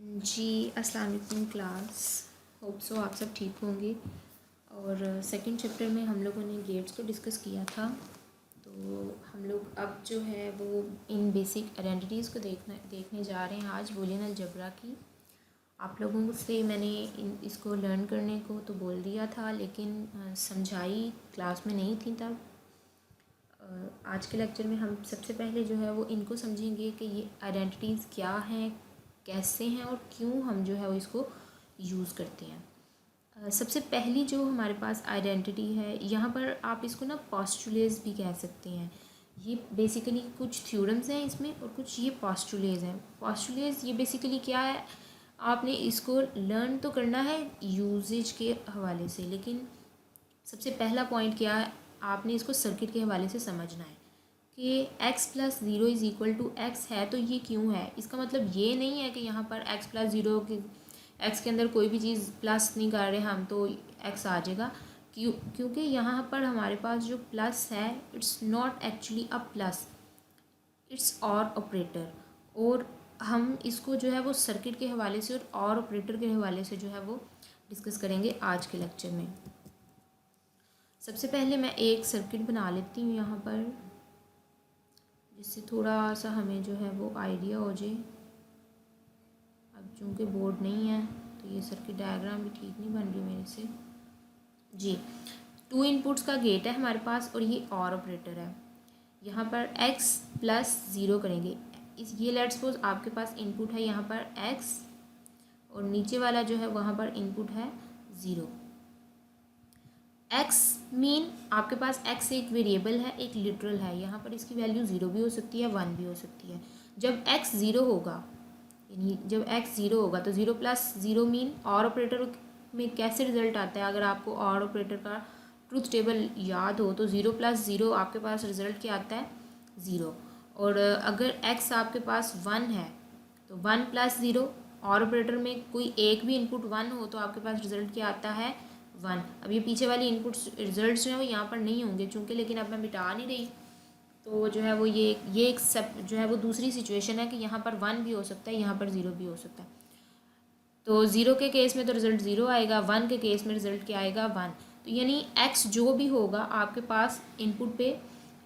जी अस्सलाम वालेकुम class. Hope so आप सब ठीक होंगे। और सेकंड चैप्टर में हम लोगों ने गेट्स को डिस्कस किया था। तो हम लोग अब जो है वो इन बेसिक आइडेंटिटीज़ को देखने जा रहे हैं आज बूलियन अलजेब्रा की। आप लोगों से मैंने इसको लर्न करने को तो बोल दिया था, लेकिन समझाई क्लास में नहीं थी तब। आज के लेक्चर में हम सबसे पहले जो है वो इनको समझेंगे कि ये आइडेंटिटीज़ क्या हैं, कैसे हैं और क्यों हम जो है वो इसको यूज़ करते हैं। सबसे पहली जो हमारे पास आइडेंटिटी है, यहाँ पर आप इसको ना पोस्टुलेट्स भी कह सकते हैं। ये बेसिकली कुछ थ्योरम्स हैं इसमें और कुछ ये पोस्टुलेट्स हैं। पोस्टुलेट्स ये बेसिकली क्या है, आपने इसको लर्न तो करना है यूजेज के हवाले से, लेकिन सबसे पहला पॉइंट क्या है, आपने इसको सर्किट के हवाले से समझना है कि x plus zero is equal to x है तो ये क्यों है। इसका मतलब ये नहीं है कि यहाँ पर x प्लस ज़ीरो के x के अंदर कोई भी चीज़ प्लस नहीं कर रहे हम तो x आ जाएगा। क्योंकि यहाँ पर हमारे पास जो प्लस है it's not actually a plus, it's और ऑपरेटर। और हम इसको जो है वो सर्किट के हवाले से और ऑपरेटर के हवाले से जो है वो डिस्कस करेंगे आज के लेक्चर में। सबसे पहले मैं एक सर्किट बना लेती हूँ यहाँ पर, जिससे थोड़ा सा हमें जो है वो आइडिया हो जाए। अब चूँकि बोर्ड नहीं है तो ये सर्किट डायग्राम भी ठीक नहीं बन रही मेरे से। जी, 2 इनपुट्स का गेट है हमारे पास और ये और ऑपरेटर है। यहाँ पर x प्लस ज़ीरो करेंगे। ये लेट्स सपोज आपके पास इनपुट है यहाँ पर x और नीचे वाला जो है वहाँ पर इनपुट है ज़ीरो। x मीन आपके पास x एक वेरिएबल है, एक लिटरल है। यहाँ पर इसकी वैल्यू ज़ीरो भी हो सकती है, 1 भी हो सकती है। जब x ज़ीरो होगा, यानी जब x ज़ीरो होगा तो ज़ीरो प्लस ज़ीरो मीन और ऑपरेटर में कैसे रिजल्ट आता है। अगर आपको और ऑपरेटर का ट्रूथ टेबल याद हो तो ज़ीरो प्लस ज़ीरो आपके पास रिजल्ट क्या आता है, ज़ीरो। और अगर x आपके पास 1 है तो 1 प्लस ज़ीरो, और ऑपरेटर में कोई एक भी इनपुट 1 हो तो आपके पास रिजल्ट क्या आता है, 1। अब ये पीछे वाली इनपुट्स रिजल्ट्स जो है वो यहाँ पर नहीं होंगे चूँकि, लेकिन अब मैं मिटा नहीं रही तो जो है वो ये एक सब जो है वो दूसरी सिचुएशन है कि यहाँ पर 1 भी हो सकता है, यहाँ पर 0 भी हो सकता है। तो 0 के केस में तो रिज़ल्ट 0 आएगा, 1 के केस में रिज़ल्ट क्या आएगा, 1। तो यानी x जो भी होगा आपके पास इनपुट पे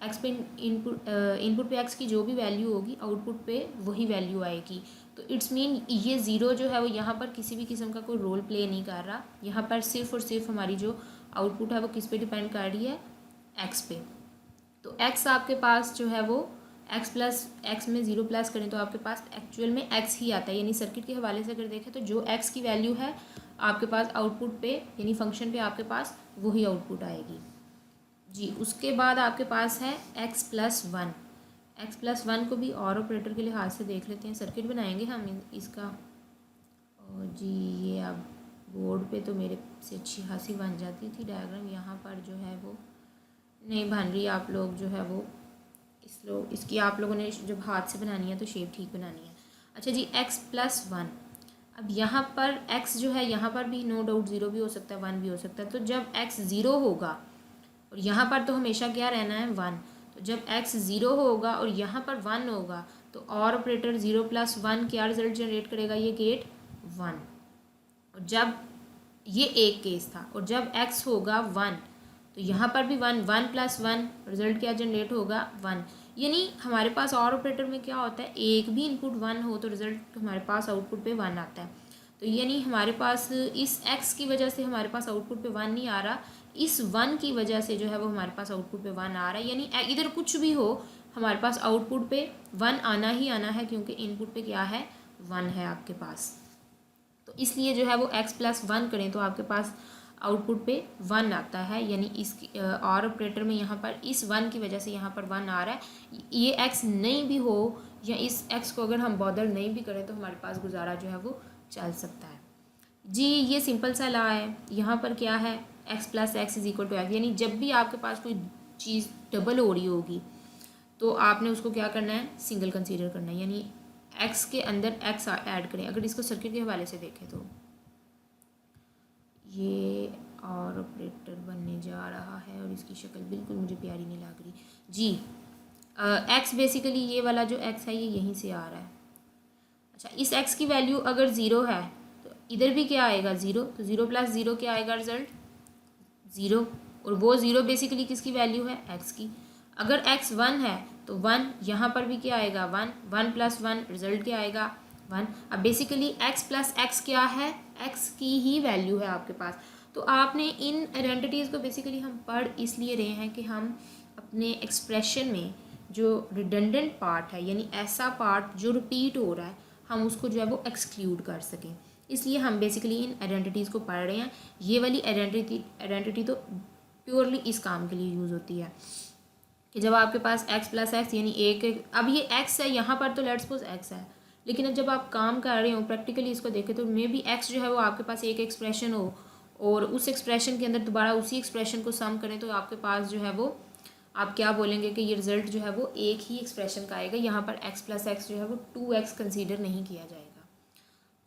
x पे इनपुट पे x की जो भी वैल्यू होगी आउटपुट पे वही वैल्यू आएगी। तो इट्स मीन ये 0 जो है वो यहाँ पर किसी भी किस्म का कोई रोल प्ले नहीं कर रहा। यहाँ पर सिर्फ और सिर्फ हमारी जो आउटपुट है वो किस पे डिपेंड कर रही है, x पे। तो x आपके पास जो है वो x प्लस एक्स में 0 प्लस करें तो आपके पास एक्चुअल में x ही आता है। यानी सर्किट के हवाले से अगर देखें तो जो x की वैल्यू है आपके पास आउटपुट पे यानी फंक्शन पे आपके पास वही आउटपुट आएगी। जी, उसके बाद आपके पास है x plus one. X plus one को भी और ऑपरेटर के लिहाज से देख लेते हैं, सर्किट बनाएंगे हम इसका। और जी ये अब बोर्ड पे तो मेरे से अच्छी खासी बन जाती थी डायग्राम, यहाँ पर जो है वो नहीं बन रही। आप लोग जो है वो इसकी आप लोगों ने जब हाथ से बनानी है तो शेप ठीक बनानी है। अच्छा जी, x प्लस वन। अब यहाँ पर x जो है यहाँ पर भी नो डाउट 0 भी हो सकता है, 1 भी हो सकता है। तो जब x 0 होगा और यहाँ पर तो हमेशा क्या रहना है, 1। तो जब x 0 होगा और यहाँ पर 1 होगा तो और ऑपरेटर 0 प्लस 1 क्या रिजल्ट जनरेट करेगा, ये गेट 1। और जब ये एक केस था और जब x होगा 1 तो यहाँ पर भी 1, 1 प्लस 1 रिजल्ट क्या जनरेट होगा, 1। यानी हमारे पास और ऑपरेटर में क्या होता है, एक भी इनपुट 1 हो तो रिजल्ट हमारे पास आउटपुट पे 1 आता है। तो यानी हमारे पास इस x की वजह से हमारे पास आउटपुट पे 1 नहीं आ रहा, इस 1 की वजह से जो है वो हमारे पास आउटपुट पे 1 आ रहा है। यानी इधर कुछ भी हो हमारे पास आउटपुट पे 1 आना ही आना है, क्योंकि इनपुट पे क्या है, 1 है आपके पास। तो इसलिए जो है वो x प्लस वन करें तो आपके पास आउटपुट पे 1 आता है। यानी इस और ऑपरेटर में यहाँ पर इस 1 की वजह से यहाँ पर 1 आ रहा है। ये x नहीं भी हो या इस x को अगर हम बॉदर नहीं भी करें तो हमारे पास गुजारा जो है वो चल सकता है। जी, ये सिंपल सा लॉ है। यहाँ पर क्या है, x plus x is equal to x. यानी जब भी आपके पास कोई चीज़ डबल हो रही होगी तो आपने उसको क्या करना है, सिंगल कंसीडर करना है। यानी x के अंदर x ऐड करें। अगर इसको सर्किट के हवाले से देखें तो ये और ऑपरेटर बनने जा रहा है और इसकी शक्ल बिल्कुल मुझे प्यारी नहीं लग रही जी। x बेसिकली ये वाला जो x है ये यहीं से आ रहा है। अच्छा, इस x की वैल्यू अगर 0 है तो इधर भी क्या आएगा 0, तो 0 प्लस 0 क्या आएगा रिजल्ट 0, और वो 0 बेसिकली किसकी वैल्यू है x की। अगर x 1 है तो 1 यहाँ पर भी क्या आएगा 1, 1 प्लस 1 रिजल्ट क्या आएगा 1। अब बेसिकली x प्लस x क्या है, x की ही वैल्यू है आपके पास। तो आपने इन आइडेंटिटीज़ को बेसिकली हम पढ़ इसलिए रहे हैं कि हम अपने एक्सप्रेशन में जो रिडंडेंट पार्ट है, यानी ऐसा पार्ट जो रिपीट हो रहा है, हम उसको जो है वो एक्सक्लूड कर सकें। इसलिए हम बेसिकली इन आइडेंटिटीज़ को पढ़ रहे हैं। ये वाली आइडेंटिटी तो प्योरली इस काम के लिए यूज़ होती है कि जब आपके पास x प्लस एक्स यानी एक, अब ये x है यहाँ पर, तो लेट्स सपोज x है, लेकिन अब जब आप काम कर रहे हो प्रैक्टिकली इसको देखें तो मे बी x जो है वो आपके पास एक एक्सप्रेशन हो और उस एक्सप्रेशन के अंदर दोबारा उसी एक्सप्रेशन को सम करें तो आपके पास जो है वो आप क्या बोलेंगे कि ये रिज़ल्ट जो है वो एक ही एक्सप्रेशन का आएगा। यहाँ पर x प्लस एक्स जो है वो 2x कंसीडर नहीं किया जाएगा।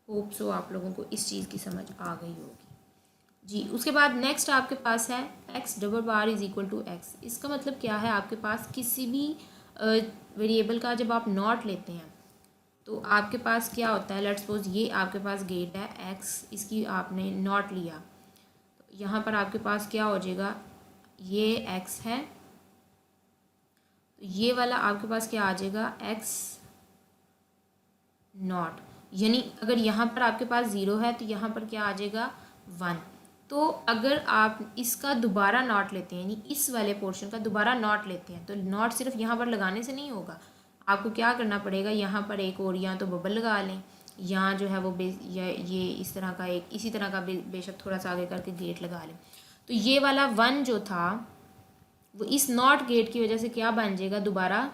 होप सो आप लोगों को इस चीज़ की समझ आ गई होगी जी। उसके बाद नेक्स्ट आपके पास है x double bar is equal to x। इसका मतलब क्या है, आपके पास किसी भी वेरिएबल का जब आप नॉट लेते हैं तो आपके पास क्या होता है, लेट्स सपोज ये आपके पास गेट है x, इसकी आपने नॉट लिया तो यहाँ पर आपके पास क्या हो जाएगा, ये x है तो ये वाला आपके पास क्या आ जाएगा x नॉट, यानी अगर यहाँ पर आपके पास 0 है तो यहाँ पर क्या आ जाएगा 1। तो अगर आप इसका दोबारा नॉट लेते हैं, यानी इस वाले पोर्शन का दोबारा नॉट लेते हैं, तो नॉट सिर्फ यहाँ पर लगाने से नहीं होगा, आपको क्या करना पड़ेगा, यहाँ पर एक और या तो बबल लगा लें या जो है वो ये इस तरह का एक इसी तरह का बेशक थोड़ा सा आगे करके गेट लगा लें। तो ये वाला 1 जो था वो इस नॉट गेट की वजह से क्या बन जाएगा, दोबारा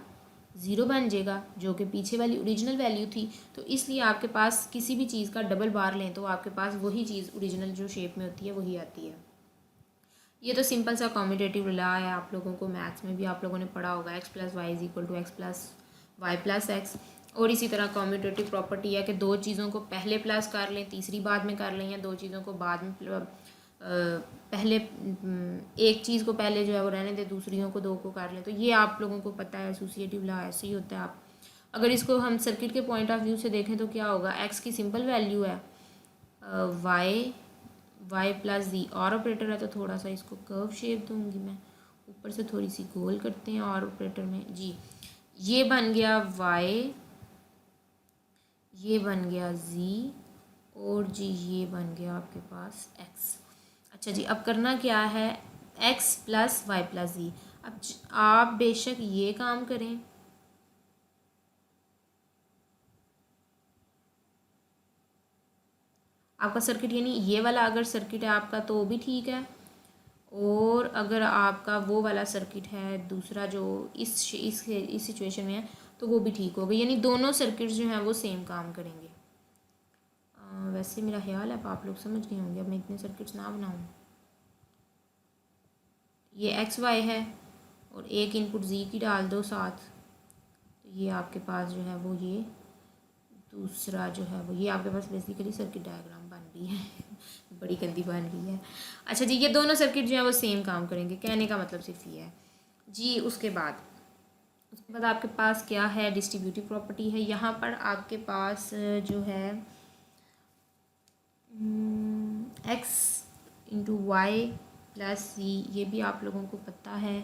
0 बन जाएगा, जो कि पीछे वाली ओरिजिनल वैल्यू थी। तो इसलिए आपके पास किसी भी चीज़ का डबल बार लें तो आपके पास वही चीज़ ओरिजिनल जो शेप में होती है वही आती है। ये तो सिंपल सा कॉम्यूटेटिव रिला है, आप लोगों को मैथ्स में भी आप लोगों ने पढ़ा होगा, x plus y is equal to x plus y plus x. और इसी तरह कॉम्यूटेटिव प्रॉपर्टी है कि दो चीज़ों को पहले प्लस कर लें तीसरी बाद में कर लें, या दो चीज़ों को बाद में पहले एक चीज़ को पहले जो है वो रहने दें, दूसरियों को दो को कर लें। तो ये आप लोगों को पता है, एसोसिएटिव लॉ ऐसे ही होता है। आप अगर इसको हम सर्किट के पॉइंट ऑफ व्यू से देखें तो क्या होगा, x की सिंपल वैल्यू है y प्लस z, और ऑपरेटर है तो थोड़ा सा इसको कर्व शेप दूंगी मैं, ऊपर से थोड़ी सी गोल करते हैं और ऑपरेटर में जी। ये बन गया y, ये बन गया z, और जी ये बन गया आपके पास x। अच्छा जी, अब करना क्या है, x प्लस वाई प्लस जी। अब आप बेशक ये काम करें, आपका सर्किट यानी ये वाला अगर सर्किट है आपका तो भी ठीक है, और अगर आपका वो वाला सर्किट है दूसरा जो इस सिचुएशन में है तो वो भी ठीक होगा, यानी दोनों सर्किट्स जो हैं वो सेम काम करेंगे। वैसे मेरा ख्याल है आप लोग समझ गए होंगे, अब मैं इतने सर्किट्स ना बनाऊँ। ये एक्स वाई है और एक इनपुट जी की डाल दो साथ, तो ये आपके पास जो है वो ये दूसरा जो है वो ये आपके पास बेसिकली सर्किट डायग्राम बन रही है बड़ी गंदी बन रही है। अच्छा जी, ये दोनों सर्किट जो है वो सेम काम करेंगे, कहने का मतलब सिर्फ ये है जी। उसके बाद आपके पास क्या है, डिस्ट्रीब्यूटिव प्रॉपर्टी है। यहाँ पर आपके पास जो है x इंटू वाई प्लस सी, ये भी आप लोगों को पता है।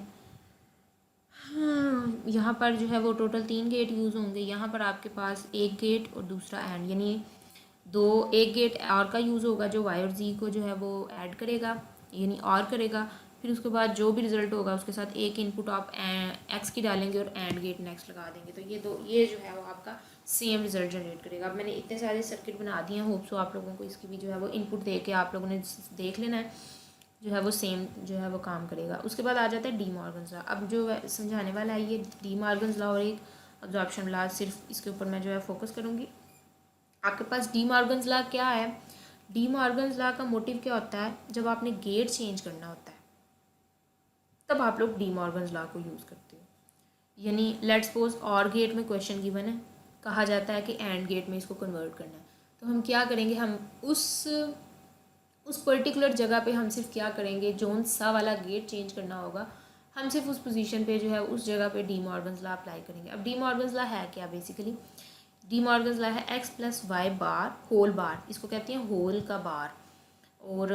यहाँ पर जो है वो टोटल 3 गेट यूज़ होंगे। यहाँ पर आपके पास एक गेट और दूसरा एंड, यानी एक गेट और का यूज़ होगा जो वाई और जी को जो है वो ऐड करेगा, यानी और करेगा। फिर उसके बाद जो भी रिज़ल्ट होगा उसके साथ एक इनपुट आप एक्स की डालेंगे और एंड गेट नेक्स्ट लगा देंगे, तो ये जो है वो आपका सेम रिज़ल्ट जनरेट करेगा। अब मैंने इतने सारे सर्किट बना दिए हैं, होप सो आप लोगों को इसकी भी जो है वो इनपुट दे के आप लोगों ने देख लेना है, जो है वो सेम जो है वो काम करेगा। उसके बाद आ जाता है डी मॉर्गन्स लॉ। अब जो समझाने वाला है ये डी मॉर्गन्स लॉ और एक अब्जॉर्प्शन लॉ, सिर्फ इसके ऊपर मैं जो है फोकस करूँगी। आपके पास डी मॉर्गन्स लॉ क्या है, डी मॉर्गन्स लॉ का मोटिव क्या होता है, जब आपने गेट चेंज करना होता है तब आप लोग डी मॉर्गन्स लॉ को यूज़ करते हो। यानी लेट्स सपोज और गेट में क्वेश्चन गिवन है, कहा जाता है कि एंड गेट में इसको कन्वर्ट करना है, तो हम क्या करेंगे, हम उस पर्टिकुलर जगह पे हम सिर्फ क्या करेंगे, जोन सा वाला गेट चेंज करना होगा, हम सिर्फ उस पोजीशन पे जो है उस जगह पे डी मॉर्गन्स लॉ अप्लाई करेंगे। अब डी मॉर्गन्स लॉ है क्या, बेसिकली डी मॉर्गन्स लॉ है x plus y bar whole bar, इसको कहते हैं होल का बार। और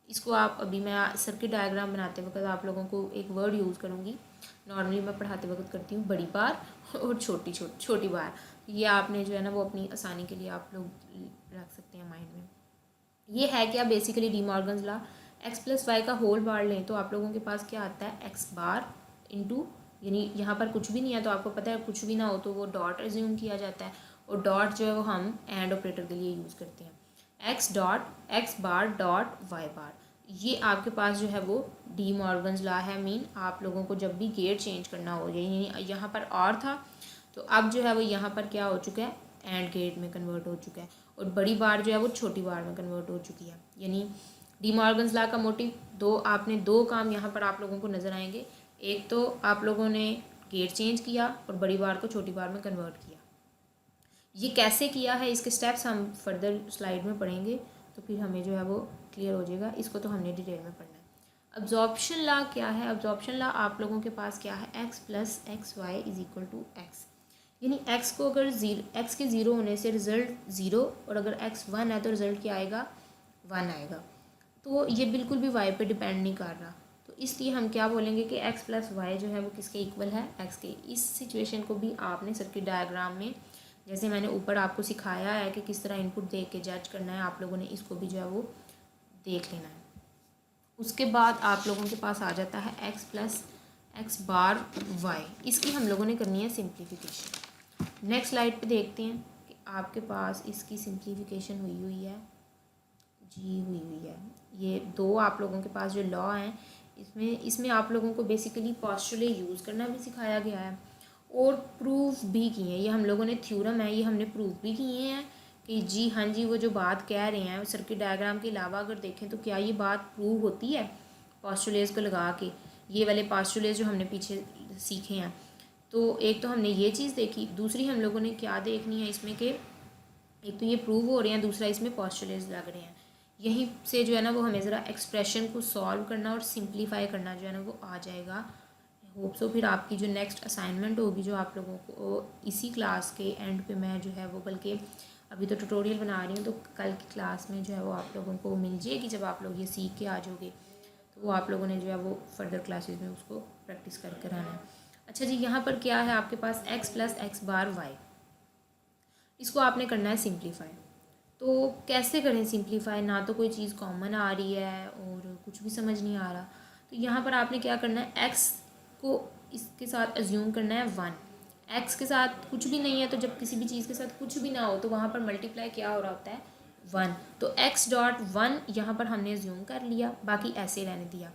इसको आप अभी मैं सर्किट डायग्राम बनाते वक्त आप लोगों को एक वर्ड यूज़ करूँगी, नॉर्मली मैं पढ़ाते वक्त करती हूँ, बड़ी बार और छोटी बार। ये आपने जो है ना वो अपनी आसानी के लिए आप लोग रख सकते हैं माइंड में। ये है क्या basically de Morgan's law, x plus y का होल बार लें तो आप लोगों के पास क्या आता है एक्स बार इंटू, यानी यहाँ पर कुछ भी नहीं है तो आपको पता है कुछ भी ना हो तो वो डॉट एज्यूम किया जाता है, और डॉट जो है वो हम एंड ऑपरेटर के लिए यूज़ करते हैं। एक्स बार डॉट वाई बार, ये आपके पास जो है वो डी मॉर्गन्स लॉ है। मीन आप लोगों को जब भी गेट चेंज करना हो, यानी यहाँ पर और था तो अब जो है वो यहाँ पर क्या हो चुका है एंड गेट में कन्वर्ट हो चुका है, और बड़ी बार जो है वो छोटी बार में कन्वर्ट हो चुकी है। यानी डी मॉर्गन्स लॉ का मोटिव आपने दो काम यहाँ पर आप लोगों को नज़र आएंगे। एक तो आप लोगों ने गेट चेंज किया और बड़ी बार को छोटी बार में कन्वर्ट किया। ये कैसे किया है इसके स्टेप्स हम फर्दर स्लाइड में पढ़ेंगे तो फिर हमें जो है वो क्लियर हो जाएगा, इसको तो हमने डिटेल में पढ़ना है। अब्जॉर्प्शन लॉ क्या है? अब्जॉर्प्शन लॉ आप लोगों के पास क्या है, x plus x y is equal to x, यानी एक्स को अगर एक्स के ज़ीरो होने से रिजल्ट ज़ीरो, और अगर एक्स वन है तो रिजल्ट क्या आएगा, वन आएगा। तो ये बिल्कुल भी वाई पे डिपेंड नहीं कर रहा, तो इसलिए हम क्या बोलेंगे कि एक्स प्लस वाई जो है वो किसके इक्वल है, एक्स के। इस सिचुएशन को भी आपने सर्किट डायग्राम में जैसे मैंने ऊपर आपको सिखाया है कि किस तरह इनपुट देख के जज करना है, आप लोगों ने इसको भी जो है वो देख लेना है। उसके बाद आप लोगों के पास आ जाता है एक्स प्लस एक्स बार वाई, इसकी हम लोगों ने करनी है सिंप्लीफिकेशन। नेक्स्ट स्लाइड पे देखते हैं कि आपके पास इसकी सिंप्लीफिकेशन हुई है हुई है। ये दो आप लोगों के पास जो लॉ हैं इसमें आप लोगों को बेसिकली पोस्टुलेट यूज़ करना भी सिखाया गया है और प्रूफ भी किए हैं। ये हम लोगों ने थ्योरम है, ये हमने प्रूफ भी किए हैं कि जी हाँ जी वो जो बात कह रहे हैं सर्किट डायग्राम के अलावा अगर देखें तो क्या ये बात प्रूव होती है पोस्टुलेट्स को लगा के। ये वाले पोस्टुलेट्स जो हमने पीछे सीखे हैं, तो एक तो हमने ये चीज़ देखी, दूसरी हम लोगों ने क्या देखनी है इसमें कि एक तो ये प्रूव हो रहे हैं, दूसरा इसमें पोस्टुलेट्स लग रहे हैं। यहीं से जो है ना वो हमें ज़रा एक्सप्रेशन को सॉल्व करना और सिंप्लीफाई करना जो है ना वो आ जाएगा। होप सो फिर आपकी जो नेक्स्ट असाइनमेंट होगी जो आप लोगों को इसी क्लास के एंड पे मैं जो है वो, बल्कि अभी तो ट्यूटोरियल बना रही हूँ तो कल की क्लास में जो है वो आप लोगों को मिल जाएगी। जब आप लोग ये सीख के आ जाओगे तो वो आप लोगों ने जो है वो फर्दर क्लासेस में उसको प्रैक्टिस कर आना है। अच्छा जी, यहाँ पर क्या है आपके पास एक्स प्लस एक्स बार वाई, इसको आपने करना है सिंप्लीफाई। तो कैसे करें सिंप्लीफाई, ना तो कोई चीज़ कॉमन आ रही है और कुछ भी समझ नहीं आ रहा। तो यहाँ पर आपने क्या करना है, एक्स को इसके साथ अज्यूम करना है वन, एक्स के साथ कुछ भी नहीं है तो जब किसी भी चीज़ के साथ कुछ भी ना हो तो वहाँ पर मल्टीप्लाई क्या हो रहा होता है, वन। तो एक्स डॉट वन यहाँ पर हमने अज्यूम कर लिया, बाकी ऐसे रहने दिया।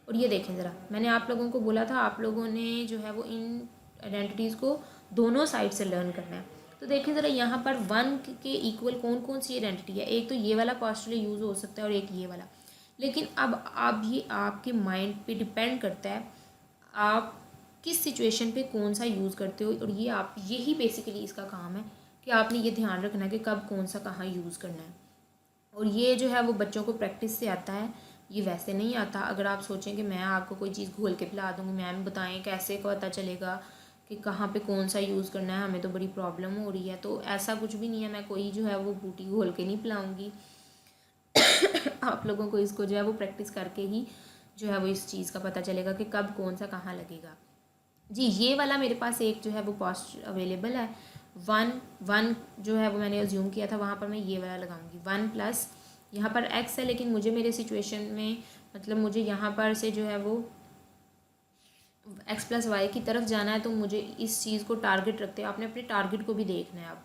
और ये देखें ज़रा, मैंने आप लोगों को बोला था आप लोगों ने जो है वो इन आइडेंटिटीज़ को दोनों साइड से लर्न करना है। तो देखें ज़रा यहाँ पर वन के इक्वल कौन कौन सी आइडेंटिटी है, एक तो ये वाला पोस्टुलेट यूज़ हो सकता है और एक ये वाला। लेकिन अब ये आपके माइंड पे डिपेंड करता है आप किस सिचुएशन पे कौन सा यूज़ करते हो, और ये आप यही बेसिकली इसका काम है कि आपने ये ध्यान रखना है कि कब कौन सा कहाँ यूज़ करना है। और ये जो है वो बच्चों को प्रैक्टिस से आता है, ये वैसे नहीं आता। अगर आप सोचें कि मैं आपको कोई चीज़ घोल के पिला दूँगी, मैम बताएं कैसे पता चलेगा कि कहाँ पे कौन सा यूज़ करना है, हमें तो बड़ी प्रॉब्लम हो रही है, तो ऐसा कुछ भी नहीं है। मैं कोई जो है वो बूटी घोल के नहीं पिलाऊँगी आप लोगों को इसको जो है वो प्रैक्टिस करके ही जो है वो इस चीज़ का पता चलेगा कि कब कौन सा कहाँ लगेगा। जी ये वाला मेरे पास एक जो है वो पोस्ट अवेलेबल है, वन जो है वो मैंने अज्यूम किया था, वहाँ पर मैं ये वाला लगाऊंगी वन प्लस, यहाँ पर एक्स है लेकिन मुझे मेरे सिचुएशन में मतलब मुझे यहाँ पर से जो है वो एक्स प्लस वाई की तरफ जाना है, तो मुझे इस चीज़ को टारगेट रखते हुए आपने अपने टारगेट को भी देखना है। अब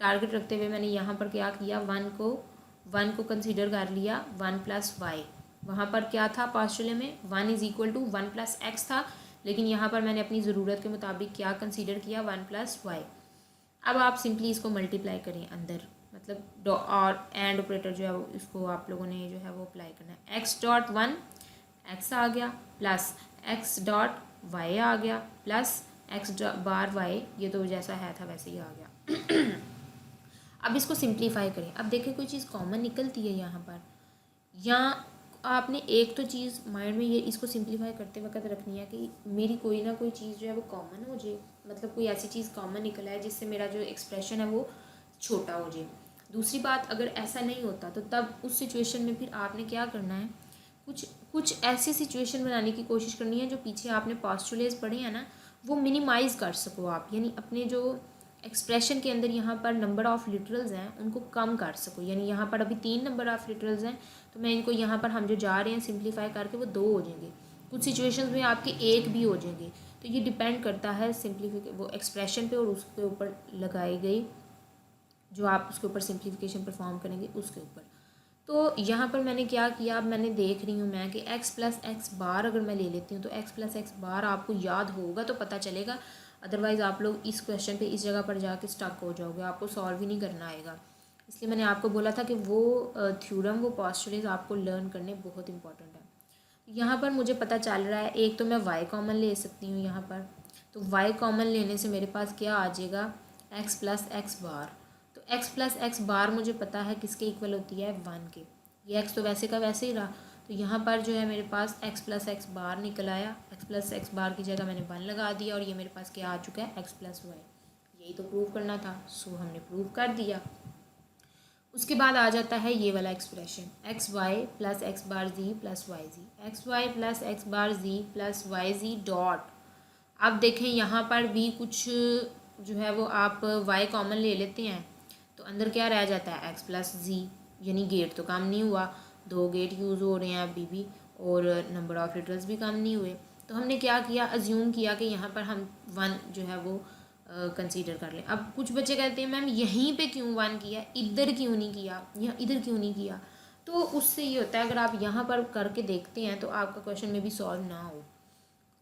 टारगेट रखते हुए मैंने यहाँ पर क्या किया, वन को कंसीडर कर लिया वन प्लस वाई। वहाँ पर क्या था पोस्टुलेट में, one is equal to one plus x था, लेकिन यहाँ पर मैंने अपनी ज़रूरत के मुताबिक क्या कंसीडर किया, वन प्लस वाई। अब आप सिंपली इसको मल्टीप्लाई करें अंदर, मतलब और एंड ऑपरेटर जो है वो इसको आप लोगों ने जो है वो अप्लाई करना है। एक्स डॉट वन एक्स आ गया प्लस एक्स डॉट वाई आ गया प्लस एक्स बार वाई, ये तो जैसा है था वैसे ही आ गया अब इसको सिंप्लीफाई करें। अब देखें कोई चीज़ कॉमन निकलती है यहाँ पर, या आपने एक तो चीज़ माइंड में ये इसको सिंप्लीफाई करते वक्त रखनी है कि मेरी कोई ना कोई चीज़ जो है वो कॉमन हो जाए, मतलब कोई ऐसी चीज़ कॉमन निकल आए जिससे मेरा जो एक्सप्रेशन है वो छोटा हो जाए। दूसरी बात, अगर ऐसा नहीं होता तो तब उस सिचुएशन में फिर आपने क्या करना है, कुछ ऐसी सिचुएशन बनाने की कोशिश करनी है जो पीछे आपने पोस्टुलेट्स पढ़े हैं ना वो मिनिमाइज़ कर सको आप, यानी अपने जो एक्सप्रेशन के अंदर यहाँ पर नंबर ऑफ़ लिटरल्स हैं उनको कम कर सको। यानी यहाँ पर अभी 3 नंबर ऑफ़ लिटरल्स हैं तो मैं इनको यहाँ पर हम जो जा रहे हैं सिंप्लीफाई करके वो 2 हो जाएंगे, कुछ सिचुएशंस में आपके 1 भी हो जाएंगे। तो ये डिपेंड करता है वो एक्सप्रेशन पे और उसके ऊपर लगाई गई जो आप उसके ऊपर सिंप्लीफिकेशन परफॉर्म करेंगे उसके ऊपर। तो यहाँ पर मैंने क्या किया, अब मैंने देख रही हूँ मैं कि x प्लस एक्स बार अगर मैं ले लेती हूँ तो x प्लस एक्स बार आपको याद होगा तो पता चलेगा, अदरवाइज़ आप लोग इस क्वेश्चन पे इस जगह पर जाके स्टक हो जाओगे, आपको सॉल्व ही नहीं करना आएगा। इसलिए मैंने आपको बोला था कि वो थ्योरम वो पोस्टुलेट्स आपको लर्न करने बहुत इंपॉर्टेंट है। यहाँ पर मुझे पता चल रहा है एक तो मैं y कॉमन ले सकती हूँ यहाँ पर, तो y कॉमन लेने से मेरे पास क्या आ जाएगा x प्लस एक्स बार। तो x प्लस एक्स बार मुझे पता है किसके इक्वल होती है 1 के, ये x तो वैसे का वैसे ही रहा। तो यहाँ पर जो है मेरे पास x प्लस एक्स बार निकल आया, x प्लस एक्स बार की जगह मैंने 1 लगा दिया और ये मेरे पास क्या आ चुका है x प्लस वाई। यही तो प्रूव करना था, सो हमने प्रूव कर दिया। उसके बाद आ जाता है ये वाला expression X Y plus X bar G plus Y G, X Y plus X bar G plus Y G dot. अब देखें यहाँ पर भी कुछ जो है वो आप y कॉमन ले लेते हैं तो अंदर क्या रह जाता है x प्लस जी, यानी गेट तो कम नहीं हुआ, 2 गेट यूज़ हो रहे हैं अभी भी और नंबर ऑफ लिटरल्स भी कम नहीं हुए। तो हमने क्या किया, अज्यूम किया कि यहाँ पर हम 1 जो है वो कंसीडर कर लें। अब कुछ बच्चे कहते हैं मैम यहीं पे क्यों 1 किया, इधर क्यों नहीं किया, या इधर क्यों नहीं किया। तो उससे ये होता है अगर आप यहाँ पर करके देखते हैं तो आपका क्वेश्चन में भी सॉल्व ना हो।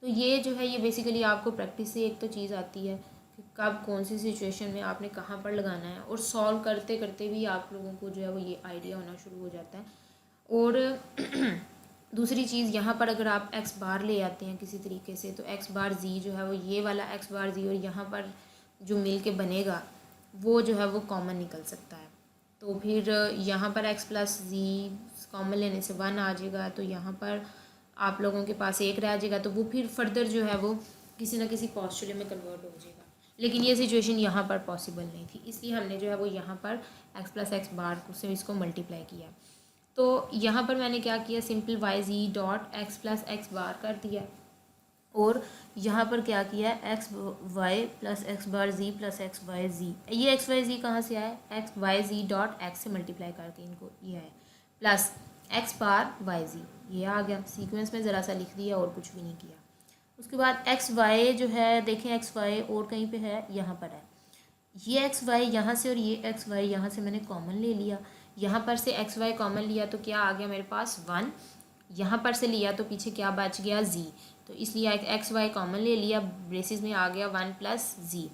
तो ये जो है ये बेसिकली आपको प्रैक्टिस से एक तो चीज़ आती है कि कब कौन सी सिचुएशन में आपने कहाँ पर लगाना है, और सॉल्व करते करते भी आप लोगों को जो है वो ये आइडिया होना शुरू हो जाता है। और दूसरी चीज़ यहाँ पर अगर आप x बार ले आते हैं किसी तरीके से तो x बार जी जो है वो ये वाला x बार जी और यहाँ पर जो मिल के बनेगा वो जो है वो कॉमन निकल सकता है। तो फिर यहाँ पर x प्लस जी कॉमन लेने से 1 आ जाएगा, तो यहाँ पर आप लोगों के पास 1 रह जाएगा, तो वो फिर फर्दर जो है वो किसी ना किसी पोस्टुलेट में कन्वर्ट हो जाएगा। लेकिन ये सिचुएशन यहाँ पर पॉसिबल नहीं थी, इसलिए हमने जो है वो यहाँ पर x प्लस एक्स बार से इसको मल्टीप्लाई किया। तो यहाँ पर मैंने क्या किया, simple Y G dot x plus X बार कर दिया और यहाँ पर क्या किया x Y plus X bar G plus x Y जी। ये एक्स वाई जी कहाँ से आया, x Y G dot x से मल्टीप्लाई करके इनको ये है प्लस एक्स बार वाई जी, ये आ गया। सीक्वेंस में ज़रा सा लिख दिया और कुछ भी नहीं किया। उसके बाद एक्स वाई जो है देखें एक्स वाई और कहीं पे है, यहाँ पर है। ये एक्स वाई यहाँ से और ये एक्स वाई यहाँ से मैंने कॉमन ले लिया, यहाँ पर से एक्स वाई कॉमन लिया तो क्या आ गया मेरे पास 1, यहाँ पर से लिया तो पीछे क्या बच गया जी, तो इसलिए एक्स वाई कॉमन ले लिया, ब्रेसिस में आ गया 1 प्लस जी।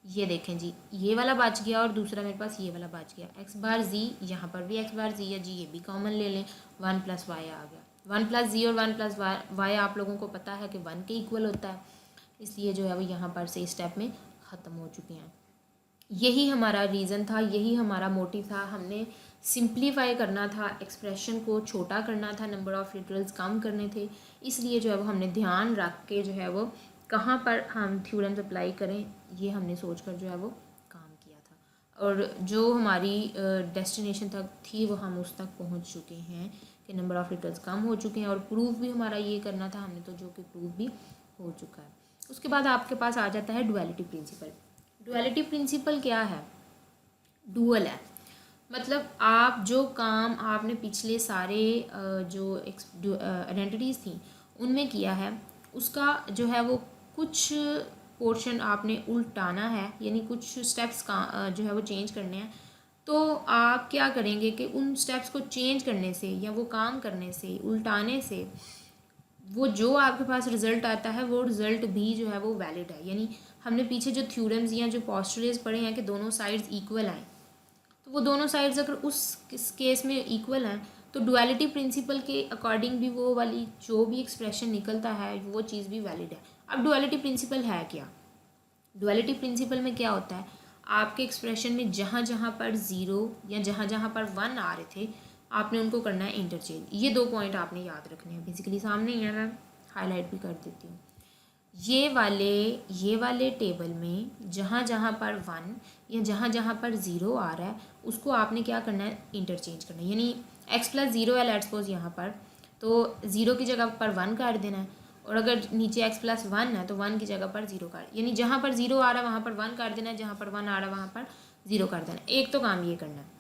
ये देखें जी ये वाला बच गया और दूसरा मेरे पास ये वाला बच गया एक्स बार जी, यहाँ पर भी एक्स बार जी है जी, ये भी कॉमन ले लें 1 प्लस वाई आ गया। 1 प्लस जी और 1 प्लस वाई आप लोगों को पता है कि 1 के इक्वल होता है, इसलिए जो है वो यहाँ पर से स्टेप में ख़त्म हो चुके हैं। यही हमारा रीज़न था, यही हमारा मोटिव था, हमने सिंप्लीफाई करना था, एक्सप्रेशन को छोटा करना था, नंबर ऑफ़ लिटरल्स कम करने थे। इसलिए जो है वो हमने ध्यान रख के जो है वो कहाँ पर हम थ्योरम्स अप्लाई करें ये हमने सोच कर जो है वो काम किया था, और जो हमारी डेस्टिनेशन तक थी वो हम उस तक पहुँच चुके हैं कि नंबर ऑफ़ लिटरल्स कम हो चुके हैं, और प्रूफ भी हमारा ये करना था हमने, तो जो कि प्रूफ भी हो चुका है। उसके बाद आपके पास आ जाता है डुअलिटी प्रिंसिपल। डुअलिटी प्रिंसिपल क्या है, डुअल है, मतलब आप जो काम आपने पिछले सारे जो आइडेंटिटीज़ थी उनमें किया है उसका जो है वो कुछ पोर्शन आपने उल्टाना है, यानी कुछ स्टेप्स का जो है वो चेंज करने हैं। तो आप क्या करेंगे कि उन स्टेप्स को चेंज करने से या वो काम करने से उल्टाने से वो जो आपके पास रिज़ल्ट आता है वो रिज़ल्ट भी जो है वो वैलिड है। यानी हमने पीछे जो थ्योरम्स या जो पोस्टुलेट्स पढ़े हैं कि दोनों साइड्स इक्वल आएँ, तो वो दोनों साइड्स अगर उस केस में इक्वल हैं तो डुअलिटी प्रिंसिपल के अकॉर्डिंग भी वो वाली जो भी एक्सप्रेशन निकलता है वो चीज़ भी वैलिड है। अब डुअलिटी प्रिंसिपल है क्या, डुअलिटी प्रिंसिपल में क्या होता है, आपके एक्सप्रेशन में जहाँ जहाँ पर 0 या जहाँ जहाँ पर 1 आ रहे थे आपने उनको करना है इंटरचेंज। ये 2 पॉइंट आपने याद रखने हैं, बेसिकली सामने ही है, मैं हाईलाइट भी कर देती हूँ। ये वाले टेबल में जहाँ जहाँ पर 1 या जहाँ जहाँ पर 0 आ रहा है उसको आपने क्या करना है, इंटरचेंज करना है। यानी x+0 है लेट्स सपोज यहाँ पर, तो 0 की जगह पर 1 कर देना है, और अगर नीचे x+1 है तो 1 की जगह पर 0 कर, यानी जहाँ पर 0 आ रहा है वहाँ पर 1 कर देना है, जहाँ पर 1 आ रहा है वहाँ पर 0 कर देना है। एक तो काम ये करना है।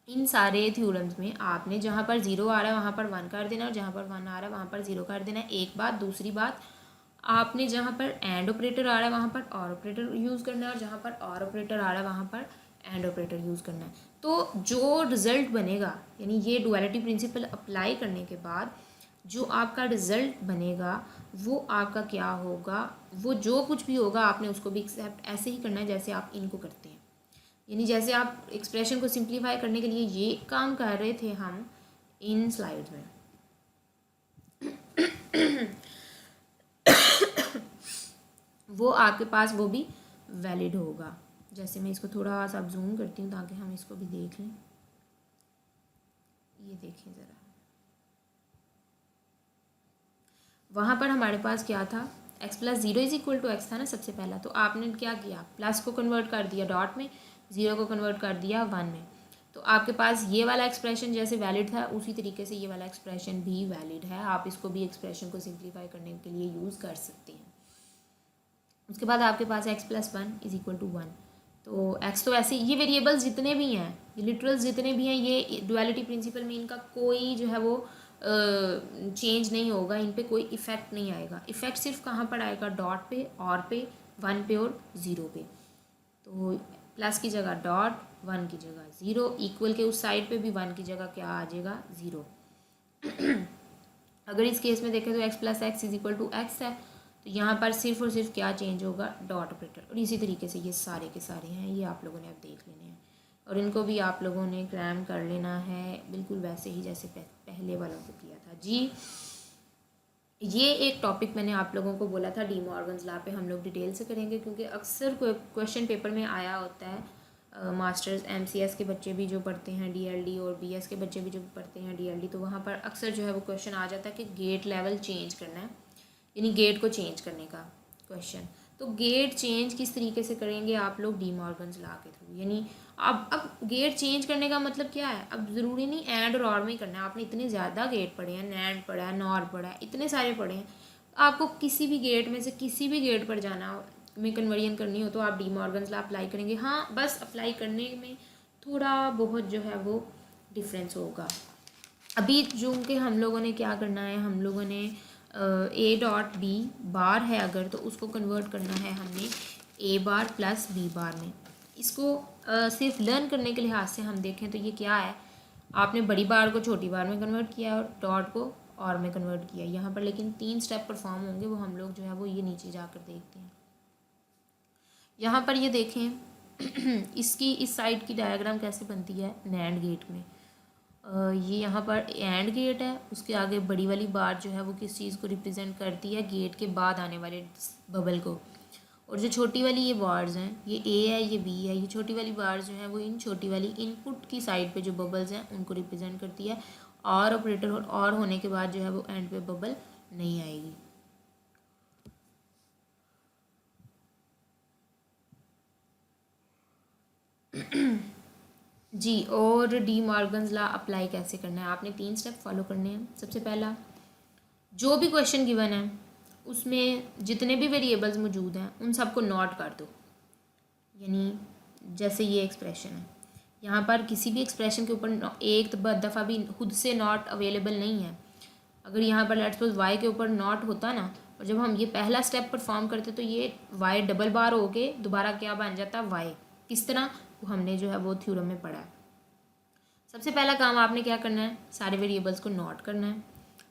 इन सारे थ्योरम्स में आपने जहाँ पर 0 आ रहा है वहाँ पर 1 कर देना, और जहाँ पर 1 आ रहा है वहाँ पर 0 कर देना है। एक बात। दूसरी बात, आपने जहाँ पर एंड ऑपरेटर आ रहा है वहाँ पर और ऑपरेटर यूज़ करना है, और जहाँ पर और ऑपरेटर आ रहा है वहाँ पर एंड ऑपरेटर यूज़ करना है। तो जो रिजल्ट बनेगा, यानी ये डुअलिटी प्रिंसिपल अप्लाई करने के बाद जो आपका रिजल्ट बनेगा वो आपका क्या होगा, वो जो कुछ भी होगा आपने उसको भी एक्सेप्ट ऐसे ही करना है जैसे आप इनको करते हैं। यानी जैसे आप एक्सप्रेशन को सिंप्लीफाई करने के लिए ये काम कर रहे थे हम इन स्लाइड्स में, वो आपके पास वो भी वैलिड होगा। जैसे मैं इसको थोड़ा सा जूम करती हूँ ताकि हम इसको भी देख लें। ये देखें ज़रा, वहाँ पर हमारे पास क्या था, x+0 = x था ना सबसे पहला। तो आपने क्या किया, प्लस को कन्वर्ट कर दिया डॉट में, 0 को कन्वर्ट कर दिया 1 में। तो आपके पास ये वाला एक्सप्रेशन जैसे वैलिड था उसी तरीके से ये वाला एक्सप्रेशन भी वैलिड है। आप इसको भी एक्सप्रेशन को सिंप्लीफाई करने के लिए यूज़ कर सकते हैं। उसके बाद आपके पास x+1 = 1। तो x तो ऐसे, ये वेरिएबल्स जितने भी हैं, ये लिटरल्स जितने भी हैं, ये डुअलिटी प्रिंसिपल में इनका कोई जो है वो चेंज नहीं होगा, इन पे कोई इफ़ेक्ट नहीं आएगा। इफ़ेक्ट सिर्फ कहाँ पर आएगा, डॉट पे, और पे, 1 पे और 0 पे। तो प्लस की जगह डॉट, 1 की जगह 0, इक्वल के उस साइड पे भी 1 की जगह क्या आ जाएगा, 0। अगर इस केस में देखें तो x+x = x है, तो यहाँ पर सिर्फ और सिर्फ क्या चेंज होगा, डॉट ऑपरेटर। और इसी तरीके से ये सारे के सारे हैं, ये आप लोगों ने अब देख लेने हैं, और इनको भी आप लोगों ने क्रैम कर लेना है बिल्कुल वैसे ही जैसे पहले वालों को किया था जी। ये एक टॉपिक मैंने आप लोगों को बोला था डी मॉर्गन्स लॉ पे हम लोग डिटेल से करेंगे, क्योंकि अक्सर क्वेश्चन पेपर में आया होता है। मास्टर्स MCS के बच्चे भी जो पढ़ते हैं DLD, और BS के बच्चे भी जो पढ़ते हैं DLD, तो वहाँ पर अक्सर जो है वो क्वेश्चन आ जाता है कि गेट लेवल चेंज करना है, यानी गेट को चेंज करने का क्वेश्चन। तो गेट चेंज किस तरीके से करेंगे आप लोग, डी मॉर्गन्स लॉ के थ्रू। यानी अब गेट चेंज करने का मतलब क्या है, अब ज़रूरी नहीं एंड और में ही करना है। आपने इतने ज़्यादा गेट पढ़े हैं, नैंड पढ़ा है, नॉर पढ़ा है, इतने सारे पढ़े हैं। आपको किसी भी गेट में से किसी भी गेट पर जाना हो, में कन्वर्जन करनी हो, तो आप डी मॉर्गन्स लॉ अप्लाई करेंगे। हाँ, बस अप्लाई करने में थोड़ा बहुत जो है वो डिफरेंस होगा। अभी जो कि हम लोगों ने क्या करना है, हम लोगों ने A.B बार है अगर, तो उसको कन्वर्ट करना है हमने A बार + B बार में। इसको सिर्फ लर्न करने के लिहाज से हम देखें तो ये क्या है, आपने बड़ी बार को छोटी बार में कन्वर्ट किया और डॉट को और में कन्वर्ट किया यहाँ पर, लेकिन 3 स्टेप परफॉर्म होंगे, वो हम लोग जो है वो ये नीचे जाकर देखते हैं। यहाँ पर ये देखें इसकी इस साइड की डायग्राम कैसे बनती है नैंड गेट में। ये यहाँ पर एंड गेट है, उसके आगे बड़ी वाली बार जो है वो किस चीज़ को रिप्रेजेंट करती है, गेट के बाद आने वाले बबल को। और जो छोटी वाली ये बार्स हैं, ये A है, ये B है, ये छोटी वाली बार्स जो हैं वो इन छोटी वाली इनपुट की साइड पे जो बबल्स हैं उनको रिप्रेजेंट करती है। और ऑपरेटर और होने के बाद जो है वो एंड पे बबल नहीं आएगी। जी, और डी मॉर्गन्स लॉ अप्लाई कैसे करना है, आपने 3 स्टेप फॉलो करने हैं। सबसे पहला, जो भी क्वेश्चन गिवन है उसमें जितने भी वेरिएबल्स मौजूद हैं उन सबको नॉट कर दो। यानी जैसे ये एक्सप्रेशन है, यहाँ पर किसी भी एक्सप्रेशन के ऊपर एक दफ़ा भी खुद से नॉट अवेलेबल नहीं है। अगर यहाँ पर लेट्स सपोज y के ऊपर नॉट होता ना, और जब हम ये पहला स्टेप परफॉर्म करते तो ये y डबल बार हो के दोबारा क्या बन जाता y। किस तरह, वो हमने जो है वो थ्योरम में पढ़ा है। सबसे पहला काम आपने क्या करना है, सारे वेरिएबल्स को नोट करना है।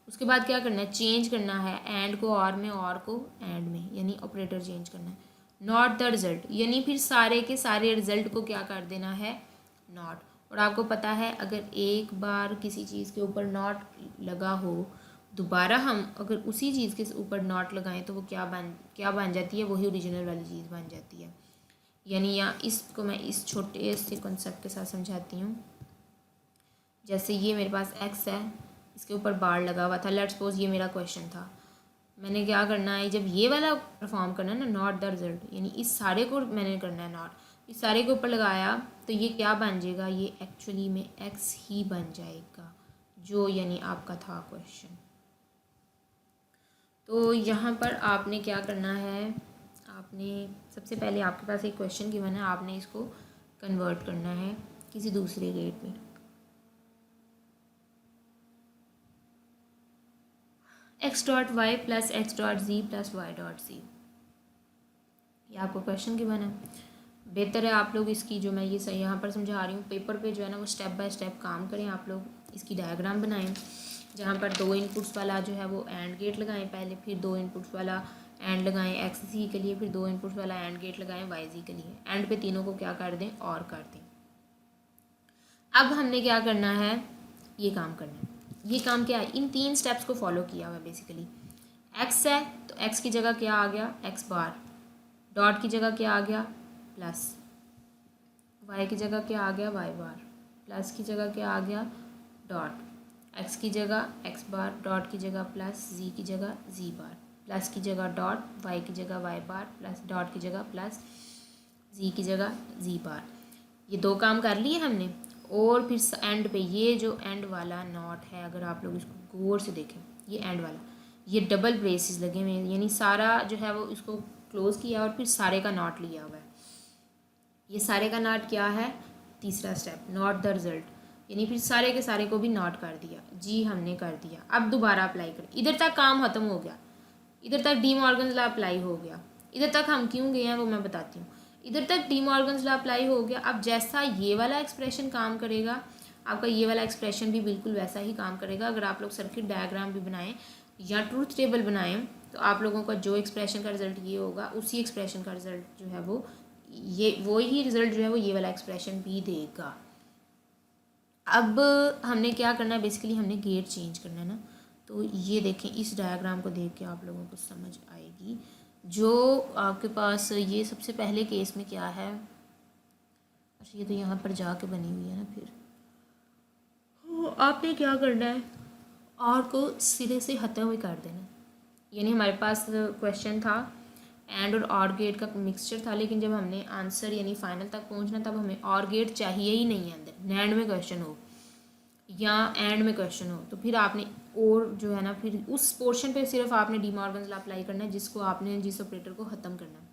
उसके बाद क्या करना है, चेंज करना है एंड को और में, और को एंड में, यानी ऑपरेटर चेंज करना है। नॉट द रिजल्ट, यानी फिर सारे के सारे रिजल्ट को क्या कर देना है, नॉट। और आपको पता है अगर एक बार किसी चीज़ के ऊपर नॉट लगा हो, दोबारा हम अगर उसी चीज़ के ऊपर नॉट लगाएं तो वो क्या बन जाती है, वही ओरिजिनल वाली चीज़ बन जाती है। यानी यहाँ इसको मैं इस छोटे से कॉन्सेप्ट के साथ समझाती हूँ। जैसे ये मेरे पास x है, इसके ऊपर बार लगा हुआ था, लेट्स सपोज ये मेरा क्वेश्चन था, मैंने क्या करना है, जब ये वाला परफॉर्म करना है ना, नॉट द रिजल्ट, यानी इस सारे को मैंने करना है नॉट, इस सारे के ऊपर लगाया तो ये क्या बन जाएगा, ये एक्चुअली में x ही बन जाएगा, जो यानी आपका था क्वेश्चन। तो यहाँ पर आपने क्या करना है, आपने सबसे पहले आपके पास एक क्वेश्चन गिवन है, आपने इसको कन्वर्ट करना है किसी दूसरे गेट में। x dot y plus x dot z plus y dot c, ये आपको क्वेश्चन गिवन है। बेहतर है आप लोग इसकी जो मैं ये सही यहाँ पर समझा रही हूँ, पेपर पे जो है ना वो स्टेप बाय स्टेप काम करें, आप लोग इसकी डायग्राम बनाएं, जहाँ पर 2 इनपुट्स वाला जो है वो एंड गेट लगाएं पहले, फिर 2 इनपुट्स वाला एंड लगाएं एक्स सी के लिए, फिर 2 इनपुट्स वाला एंड गेट लगाएं वाई जी के लिए, एंड पे तीनों को क्या कर दें और कर दें। अब हमने क्या करना है, ये काम करना है। ये काम क्या है, इन 3 स्टेप्स को फॉलो किया हुआ है बेसिकली। एक्स है तो एक्स की जगह क्या आ गया, एक्स बार, डॉट की जगह क्या आ गया प्लस, वाई की जगह क्या आ गया वाई बार, प्लस की जगह क्या आ गया डॉट, एक्स की जगह एक्स बार, डॉट की जगह प्लस, जी की जगह जी बार, प्लस की जगह डॉट, वाई की जगह वाई बार, प्लस डॉट की जगह प्लस, जी की जगह जी बार। ये 2 काम कर लिए हमने। और फिर एंड पे ये जो एंड वाला नॉट है, अगर आप लोग इसको गौर से देखें, ये एंड वाला, ये डबल ब्रेसेस लगे हुए हैं, यानी सारा जो है वो इसको क्लोज किया और फिर सारे का नॉट लिया हुआ है। ये सारे का नॉट क्या है, तीसरा स्टेप, नॉट द रिजल्ट, यानी फिर सारे के सारे को भी नॉट कर दिया, जी हमने कर दिया। अब दोबारा अप्लाई करें, इधर तक काम खत्म हो गया, इधर तक डी मॉर्गन्स लॉ अप्लाई हो गया। इधर तक हम क्यों गए हैं वो मैं बताती हूँ। इधर तक डी मॉर्गन्स लॉ अप्लाई हो गया। अब जैसा ये वाला एक्सप्रेशन काम करेगा, आपका ये वाला एक्सप्रेशन भी बिल्कुल वैसा ही काम करेगा। अगर आप लोग सर्किट डायग्राम भी बनाएं या ट्रूथ टेबल बनाएं तो आप लोगों का जो एक्सप्रेशन का रिजल्ट ये होगा, उसी एक्सप्रेशन का रिजल्ट जो है वो ही रिजल्ट जो है वो ये वाला एक्सप्रेशन भी देगा। अब हमने क्या करना है, बेसिकली हमने गेट चेंज करना है ना। तो ये देखें, इस डायग्राम को देख के आप लोगों को समझ आएगी। जो आपके पास ये सबसे पहले केस में क्या है, अच्छा ये तो यहाँ पर जाके बनी हुई है ना, फिर आपने क्या करना है, और को सिरे से हटे हुए कर देना। यानी हमारे पास क्वेश्चन था एंड और गेट का मिक्सचर था, लेकिन जब हमने आंसर यानी फाइनल तक पहुंचना तब हमें और गेट चाहिए ही नहीं है अंदर। नैंड में क्वेश्चन हो या एंड में क्वेश्चन हो तो फिर आपने और जो है ना, फिर उस पोर्शन पे सिर्फ आपने डी मॉर्गन्स लॉ अप्लाई करना है, जिसको आपने जिस ऑपरेटर को ख़त्म करना है।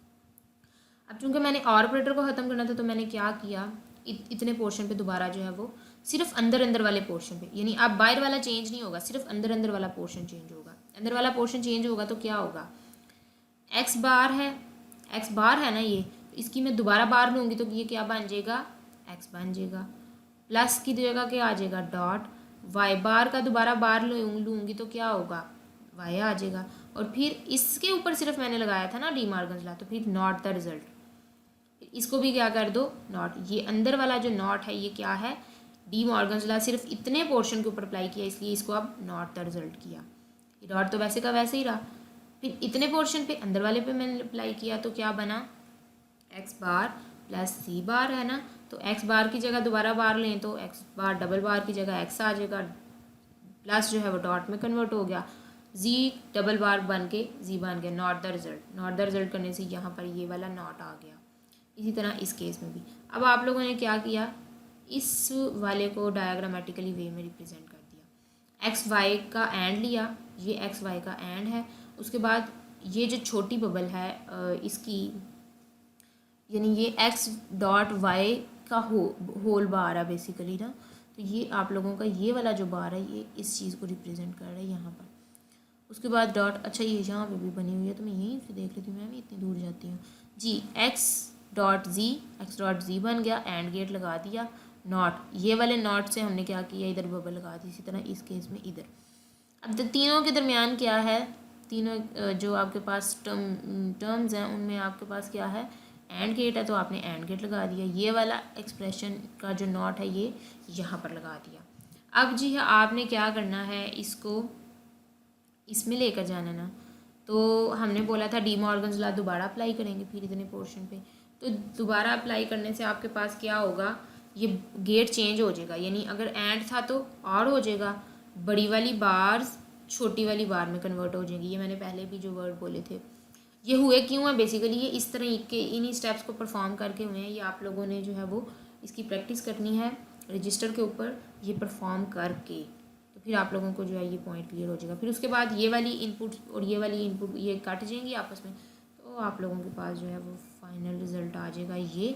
अब चूंकि मैंने और ऑपरेटर को ख़त्म करना था तो मैंने क्या किया, इतने पोर्शन पे दोबारा जो है वो सिर्फ अंदर अंदर वाले पोर्शन पे, यानी अब बाहर वाला चेंज नहीं होगा, सिर्फ अंदर अंदर वाला पोर्शन चेंज होगा। अंदर वाला पोर्शन चेंज होगा तो क्या होगा, एक्स बार है ना ये, इसकी मैं दोबारा बार लूँगी तो ये क्या बन जाएगा, एक्स बन जाएगा। प्लस की जगह क्या आ जाएगा डॉट, वाई बार का दोबारा बार लूँगी तो क्या होगा, वाई आ जाएगा। और फिर इसके ऊपर सिर्फ मैंने लगाया था ना डी मॉर्गन्स लॉ, तो फिर नॉट द रिजल्ट, इसको भी क्या कर दो नॉट। ये अंदर वाला जो नॉट है ये क्या है, डी मॉर्गन्स लॉ सिर्फ इतने पोर्शन के ऊपर अप्लाई किया, इसलिए इसको अब नॉट द रिजल्ट किया। ये डॉट तो वैसे का वैसे ही रहा, फिर इतने पोर्शन पे अंदर वाले पे मैंने अप्लाई किया तो क्या बना, एक्स बार प्लस सी बार है ना। तो एक्स बार की जगह दोबारा बार लें तो एक्स बार डबल बार की जगह एक्स आ जाएगा, प्लस जो है वो डॉट में कन्वर्ट हो गया, जी डबल बार बन के जी बन गया, not the result. Not the result करने से यहाँ पर ये वाला नॉट आ गया। इसी तरह इस केस में भी अब आप लोगों ने क्या किया, इस वाले को डायग्रामेटिकली वे में रिप्रेजेंट कर दिया। एक्स वाई का एंड लिया, ये एक्स वाई का एंड है। उसके बाद ये जो छोटी बबल है इसकी, यानी ये एक्स डॉट वाई का होल बार है बेसिकली ना। तो ये आप लोगों का ये वाला जो बार है ये इस चीज़ को रिप्रेजेंट कर रहा है यहाँ पर। उसके बाद डॉट, अच्छा ये यहाँ पे भी बनी हुई है तो मैं यहीं से देख लेती हूँ, मैं भी इतनी दूर जाती हूँ जी। एक्स डॉट जी बन गया, एंड गेट लगा दिया, नॉट, ये वाले नॉट से हमने क्या किया, इधर बबल लगा दी। इसी तरह इस केस में इधर। अब तीनों के दरमियान क्या है, तीनों जो आपके पास टर्म्स हैं उनमें आपके पास क्या है, एंड गेट है तो आपने एंड गेट लगा दिया। ये वाला एक्सप्रेशन का जो नॉट है ये यहाँ पर लगा दिया। अब जी हाँ, आपने क्या करना है, इसको इसमें लेकर जाना ना। तो हमने बोला था डी मॉर्गन्स लॉ दोबारा अप्लाई करेंगे फिर इतने पोर्शन पे। तो दोबारा अप्लाई करने से आपके पास क्या होगा, ये गेट चेंज हो जाएगा, यानी अगर एंड था तो और हो जाएगा, बड़ी वाली बार्स छोटी वाली बार में कन्वर्ट हो जाएंगी। ये मैंने पहले भी जो वर्ड बोले थे ये हुए क्यों है, बेसिकली ये इस तरह के इन्हीं स्टेप्स को परफॉर्म करके हुए हैं। ये आप लोगों ने जो है वो इसकी प्रैक्टिस करनी है रजिस्टर के ऊपर, ये परफॉर्म करके, तो फिर आप लोगों को जो है ये पॉइंट क्लियर हो जाएगा। फिर उसके बाद ये वाली इनपुट और ये वाली इनपुट ये कट जाएंगी आपस में, तो आप लोगों के पास जो है वो फाइनल रिज़ल्ट आ जाएगा ये।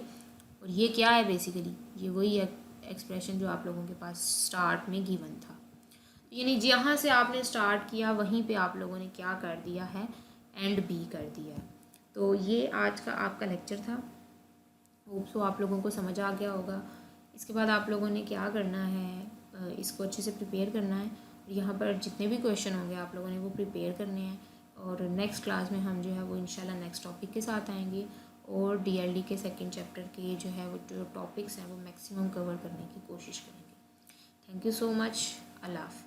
और ये क्या है, बेसिकली ये वही एक्सप्रेशन जो आप लोगों के पास स्टार्ट में गिवन था, यानी जहाँ से आपने स्टार्ट किया वहीं पे आप लोगों ने क्या कर दिया है, एंड बी कर दिया है। तो ये आज का आपका लेक्चर था, होप सो आप लोगों को समझ आ गया होगा। इसके बाद आप लोगों ने क्या करना है, इसको अच्छे से प्रिपेयर करना है। यहाँ पर जितने भी क्वेश्चन होंगे आप लोगों ने वो प्रिपेयर करने हैं, और नेक्स्ट क्लास में हम जो है वो इंशाल्लाह नेक्स्ट टॉपिक के साथ आएंगे, और डीएलडी के सेकंड चैप्टर के जो है वो जो टॉपिक्स हैं वो मैक्सिमम कवर करने की कोशिश करेंगे। Thank you so much. अल्लाह हाफ़िज़।